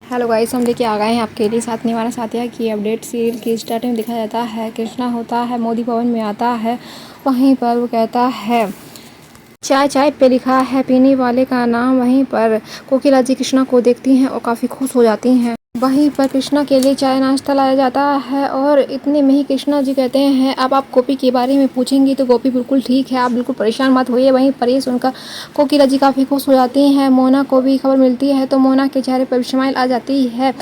Hello guys, हम लेके आ गए हैं आपके लिए साथ निवारा साथिया की अपडेट। सीरियल की स्टार्टिंग में दिखाया जाता है कृष्णा होता है मोदी भवन में आता है। वहीं पर वो कहता है चाय चाय पे लिखा है पीने वाले का नाम। वहीं पर कोकिला जी कृष्णा को देखती हैं और काफ़ी खुश हो जाती हैं। वहीं पर कृष्णा के लिए चाय नाश्ता लाया जाता है और इतने में ही कृष्णा जी कहते हैं अब आप गोपी के बारे में पूछेंगी तो गोपी बिल्कुल ठीक है, आप बिल्कुल परेशान मत होइए। वहीं पर ये सुनकर कोकिला जी काफ़ी खुश हो जाती हैं। मोना को भी खबर मिलती है तो मोना के चेहरे पर स्माइल आ जाती है।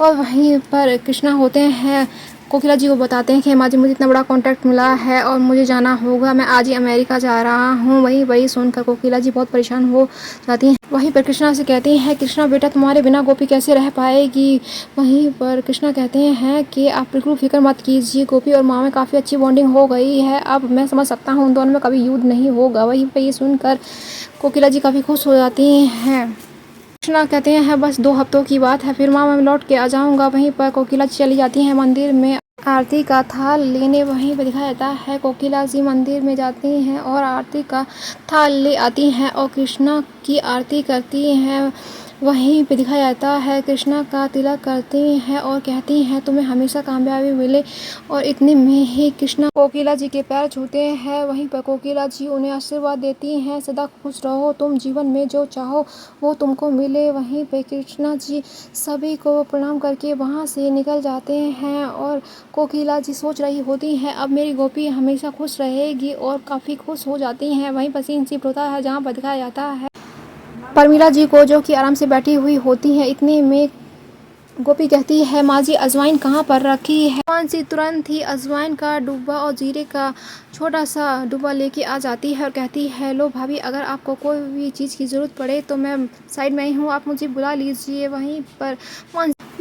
और वहीं पर कृष्णा होते हैं कोकिला जी को बताते हैं कि माँ जी मुझे इतना बड़ा कॉन्ट्रैक्ट मिला है और मुझे जाना होगा, मैं आज ही अमेरिका जा रहा हूँ। वही सुनकर कोकिला जी बहुत परेशान हो जाती हैं। वहीं पर कृष्णा से कहती हैं कृष्णा बेटा तुम्हारे बिना गोपी कैसे रह पाएगी। वहीं पर कृष्णा कहते हैं कि आप बिल्कुल फिक्र मत कीजिए, गोपी और माँ में काफ़ी अच्छी बॉन्डिंग हो गई है। अब मैं समझ सकता हूँ उन दोनों में कभी युद्ध नहीं होगा। वहीं पर ये सुनकर कोकिला जी काफ़ी खुश हो जाती हैं। कृष्णा कहते हैं बस 2 हफ्तों की बात है, फिर माँ मैं लौट के आ जाऊँगा। वहीं पर कोकिला चली जाती हैं मंदिर में आरती का थाल लेने। वहीं पर दिखाया जाता है कोकिला जी मंदिर में जाती हैं और आरती का थाल ले आती हैं और कृष्णा की आरती करती हैं। वहीं पे दिखाया जाता है कृष्णा का तिलक करती हैं और कहती हैं तुम्हें हमेशा कामयाबी मिले। और इतने में ही कृष्णा कोकिला जी के पैर छूते हैं। वहीं पर कोकिला जी उन्हें आशीर्वाद देती हैं सदा खुश रहो, तुम जीवन में जो चाहो वो तुमको मिले। वहीं पे कृष्णा जी सभी को प्रणाम करके वहाँ से निकल जाते हैं और कोकिला जी सोच रही होती हैं अब मेरी गोपी हमेशा खुश रहेगी और काफ़ी खुश हो जाती हैं। वहीं पर सीन शिफ्ट होता है जहाँ पर दिखाया जाता है परमिला जी को जो कि आराम से बैठी हुई होती हैं। इतने में गोपी कहती है माँ जी अजवाइन कहाँ पर रखी है। मानसी तुरंत ही अजवाइन का डिब्बा और जीरे का छोटा सा डिब्बा लेके आ जाती है और कहती है लो भाभी, अगर आपको कोई भी चीज़ की ज़रूरत पड़े तो मैं साइड में ही हूँ, आप मुझे बुला लीजिए। वहीं पर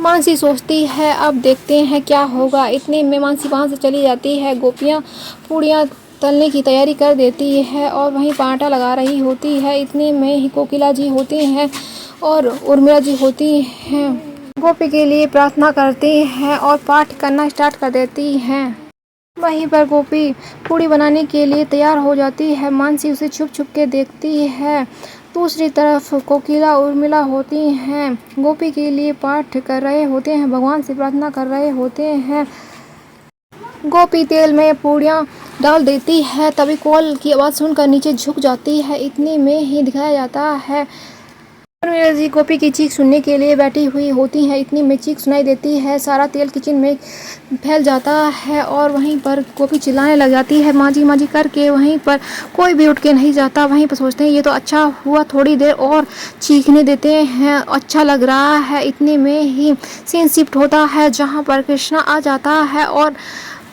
मानसी सोचती है अब देखते हैं क्या होगा। इतने में मानसी वहाँ से चली जाती है। गोपियाँ पूड़ियाँ तलने की तैयारी कर देती है और वहीं पर आटा लगा रही होती है। इतने में ही कोकिला जी होती हैं और उर्मिला जी होती हैं, गोपी के लिए प्रार्थना करती हैं और पाठ करना स्टार्ट कर देती हैं। वहीं पर गोपी पूड़ी बनाने के लिए तैयार हो जाती है। मानसी उसे छुप छुप के देखती है। दूसरी तरफ कोकिला उर्मिला होती हैं, गोपी के लिए पाठ कर रहे होते हैं, भगवान से प्रार्थना कर रहे होते हैं। गोपी तेल में पूड़ियाँ डाल देती है, तभी कॉल की आवाज़ सुनकर नीचे झुक जाती है। इतने में ही दिखाया जाता है उर्मिला जी गोपी की चीख सुनने के लिए बैठी हुई होती हैं। इतनी में चीख सुनाई देती है, सारा तेल किचन में फैल जाता है और वहीं पर गोपी चिल्लाने लग जाती है माँ जी करके। वहीं पर कोई भी उठ के नहीं जाता। वहीं पर सोचते हैं ये तो अच्छा हुआ थोड़ी देर और चीखने देते हैं, अच्छा लग रहा है। इतने में ही सीन शिफ्ट होता है जहाँ पर कृष्णा आ जाता है और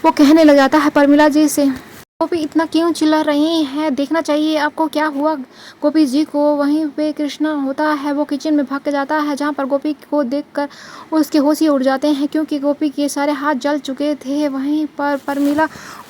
वो कहने लग जाता है परमिला जी से गोपी इतना क्यों चिल्ला रही हैं, देखना चाहिए आपको क्या हुआ गोपी जी को। वहीं पे कृष्णा होता है वो किचन में भाग के जाता है जहाँ पर गोपी को देखकर उसके होश ही उड़ जाते हैं क्योंकि गोपी के सारे हाथ जल चुके थे। वहीं पर परमिला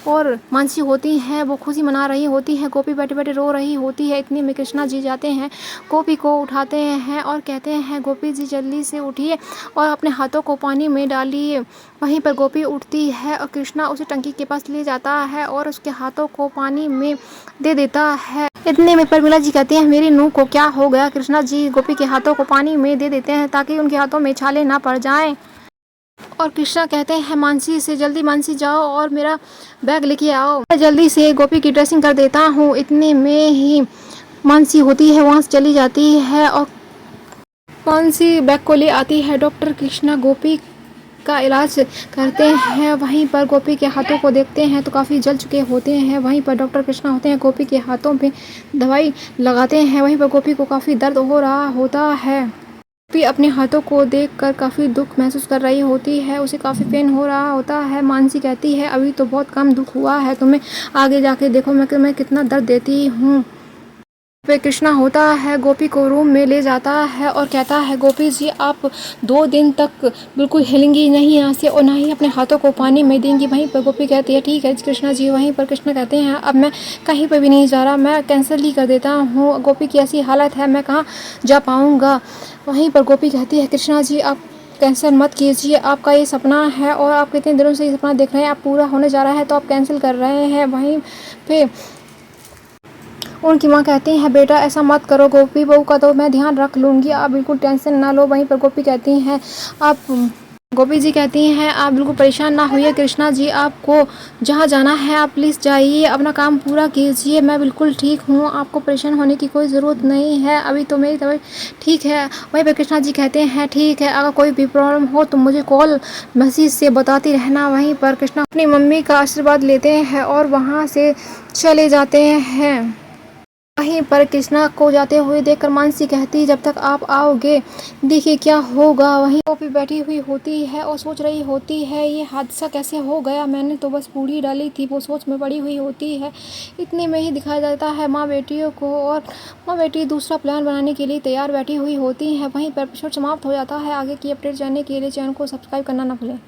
और मानसी होती हैं, वो खुशी मना रही होती है, गोपी बैठे बैठे रो रही होती है। इतने में कृष्णा जी जाते हैं, गोपी को उठाते हैं और कहते हैं गोपी जी जल्दी से उठिए और अपने हाथों को पानी में डालिए। वहीं पर गोपी उठती है और कृष्णा उसे टंकी के पास ले जाता है और उसके हाथों को पानी में दे देता है। इतने में परमिला जी कहती हैं मेरी नूह को क्या हो गया। कृष्णा जी गोपी के हाथों को पानी में दे देते हैं ताकि उनके हाथों में छाले ना पड़ जाएं। और कृष्णा कहते हैं मानसी से जल्दी मानसी जाओ और मेरा बैग लेके आओ, मैं जल्दी से गोपी की ड्रेसिंग कर देता हूँ। इतने में ही मानसी होती है वहाँ से चली जाती है और मानसी बैग को ले आती है। डॉक्टर कृष्णा गोपी का इलाज करते हैं। वहीं पर गोपी के हाथों को देखते हैं तो काफ़ी जल चुके होते हैं। वहीं पर डॉक्टर कृष्णा होते हैं, गोपी के हाथों पे दवाई लगाते हैं। वहीं पर गोपी को काफ़ी दर्द हो रहा होता है। गोपी अपने हाथों को देखकर काफ़ी दुख महसूस कर रही होती है, उसे काफ़ी पेन हो रहा होता है। मानसी कहती है अभी तो बहुत कम दुख हुआ है, तुम्हें आगे जाके देखो मैं कितना दर्द देती हूँ। फिर कृष्णा होता है गोपी को रूम में ले जाता है और कहता है गोपी जी आप 2 दिन तक बिल्कुल हिलेंगी नहीं यहाँ से और ना ही अपने हाथों को पानी में देंगी। वहीं पर गोपी कहती है ठीक है कृष्णा जी। वहीं पर कृष्णा कहते हैं अब मैं कहीं पर भी नहीं जा रहा, मैं कैंसिल ही कर देता हूँ, गोपी की ऐसी हालत है मैं कहाँ जा पाऊँगा। वहीं पर गोपी कहती है कृष्णा जी आप कैंसिल मत कीजिए, आपका ये सपना है और आप कितने दिनों से ये सपना देख रहे हैं, आप पूरा होने जा रहा है तो आप कैंसिल कर रहे हैं। वहीं पे उनकी माँ कहती हैं बेटा ऐसा मत करो, गोपी बहू का तो मैं ध्यान रख लूँगी, आप बिल्कुल टेंशन ना लो। वहीं पर गोपी कहती हैं गोपी जी कहती हैं आप बिल्कुल परेशान ना होइए कृष्णा जी, आपको जहाँ जाना है आप प्लीज़ जाइए, अपना काम पूरा कीजिए, मैं बिल्कुल ठीक हूँ, आपको परेशान होने की कोई ज़रूरत नहीं है, अभी तो मेरी तबीयत ठीक है। वहीं पर कृष्णा जी कहते हैं ठीक है, अगर कोई भी प्रॉब्लम हो तो मुझे कॉल मैसेज से बताती रहना। वहीं पर कृष्णा अपनी मम्मी का आशीर्वाद लेते हैं और वहाँ से चले जाते हैं। वहीं पर कृष्णा को जाते हुए देखकर मानसी कहती जब तक आप आओगे देखिए क्या होगा। वहीं गोपी बैठी हुई होती है और सोच रही होती है ये हादसा कैसे हो गया, मैंने तो बस पूड़ी डाली थी, वो सोच में पड़ी हुई होती है। इतने में ही दिखाया जाता है माँ बेटियों को और माँ बेटी दूसरा प्लान बनाने के लिए तैयार बैठी हुई होती हैं। वहीं पर एपिसोड समाप्त हो जाता है। आगे की अपडेट जानने के लिए चैनल को सब्सक्राइब करना ना भूलें।